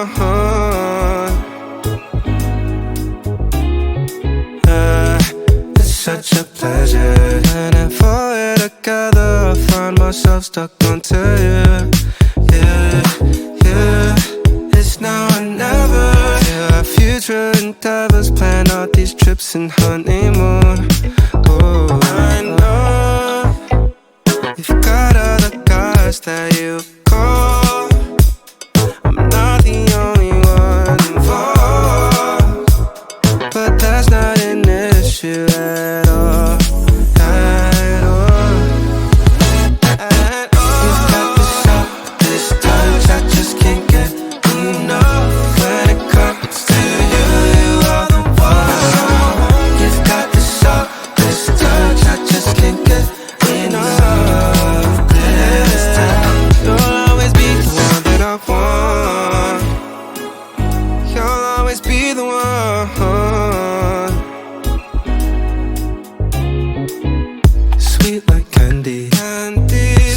one. It's such a pleasure. Planning for it together, I find myself stuck onto you. Yeah, yeah. It's now or never. Yeah, our future endeavors, plan out these trips and honeymoon. Oh, I know you've got other guys that you call. I'm not the only one involved, but that's not an issue at all. At all. At all. You've got this touch I just can't get enough. When it comes to you, you are the one. You've got this touch I just can't get enough. This time you'll always be the one that I want. You'll always be the one. Sweet like candy,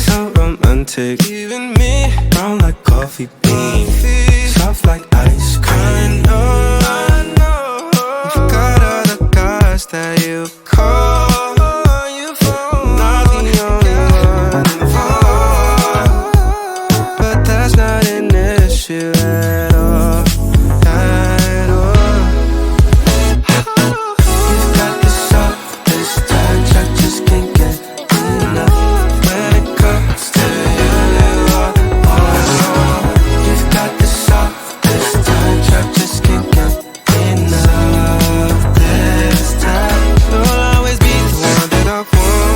so romantic. Even me, brown like coffee beans, soft like ice cream. I know you've got other guys that you call. Not the only one involved, but that's not an issue at all. At all. You've got this touch I just can't get enough. When it comes to you, you are the one. You've got this touch I just can't get enough. This time you'll always be the one that I want.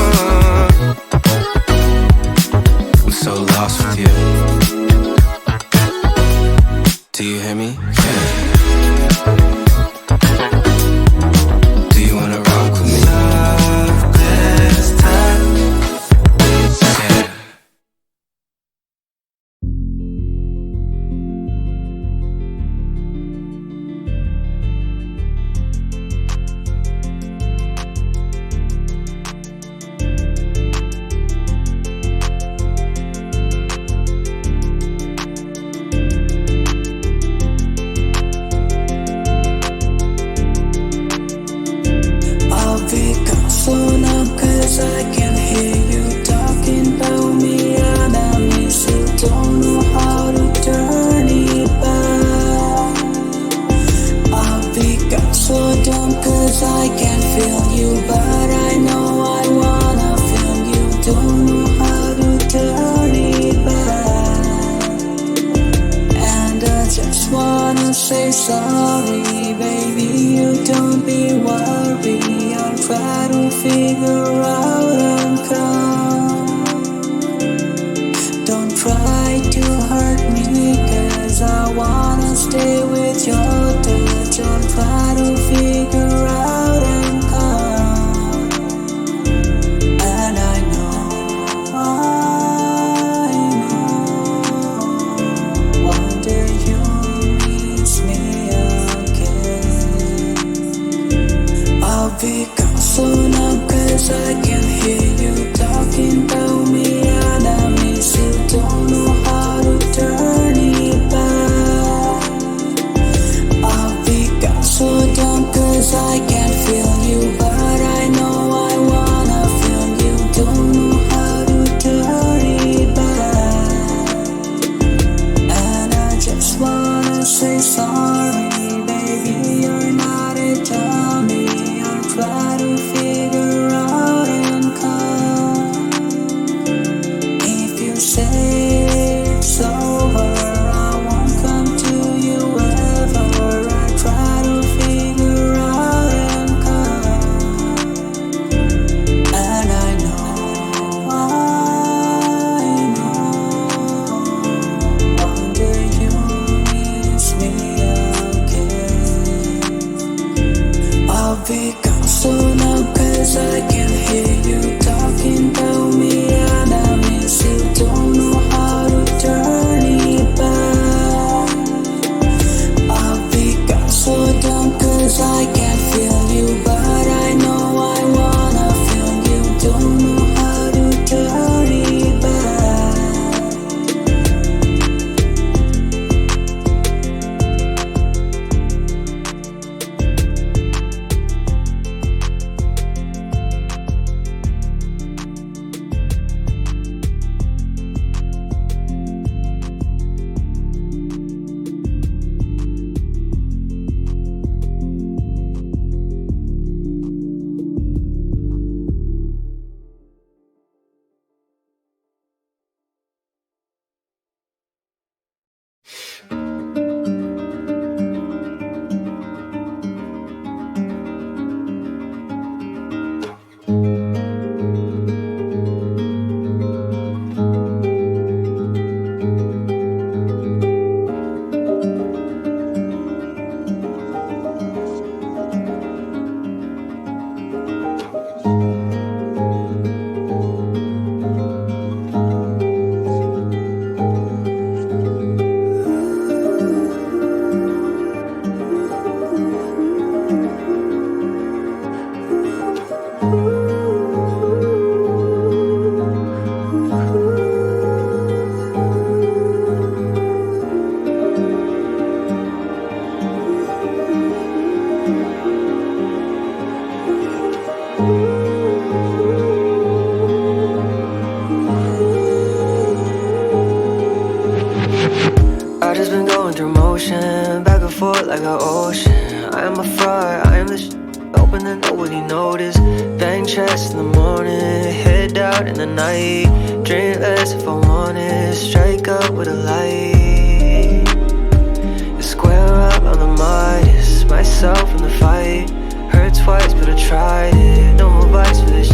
I'm so lost with you. Do you hear me? Yeah. Do you wanna rock with me? Love this time. Yeah. I'll be gone soon up, cause I can hear you talking about me, and I miss you, don't know how to turn it back. I'll be gone so dumb, cause I can feel you, but I know I wanna feel you, don't know how to turn it back. And I just wanna say sorry, baby, you don't be worried. I'll try to figure out and come. Don't try to hurt me, cause I wanna stay with your touch. I'll try to figure out and come. And I know one day you'll miss me again. I'll be gone soon up, cause I just been going through motion, back and forth like an ocean. I am a fraud, I am the open and nobody noticed. Bang chest in the morning, head out in the night. Drink less if I want it, strike up with a light. You square up, I'm the Midas, myself in the fight. Hurt twice, but I tried it. No more bites for this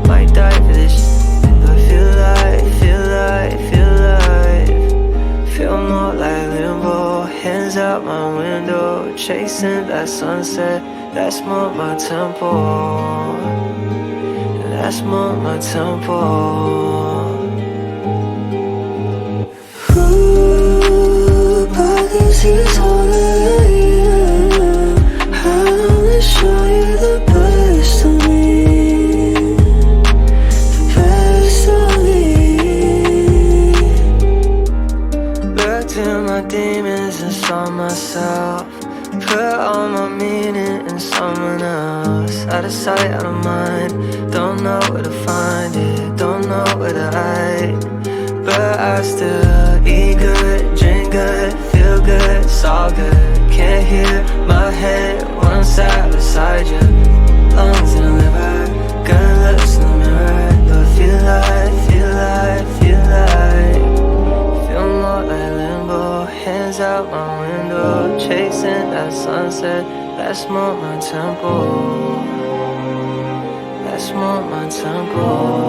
might die for this but I feel alive, feel alive, feel alive. Feel more like limbo, hands out my window, chasing that sunset. That's more my tempo, that's more my tempo. Ooh, but this is all I am. I wanna show you the best of me, the best of me. Looked at my demons and saw myself. Put all my meaning in someone else. Out of sight, out of mind. Don't know where to find it, don't know where to hide. But I still eat good, drink good, feel good, it's all good. Can't hear my head one side beside you. Lungs in the liver, good looks in the mirror. But feel like, feel like, feel like. Feel more like limbo, hands out my window, chasing that sunset. That's more my tempo, that's more my tempo.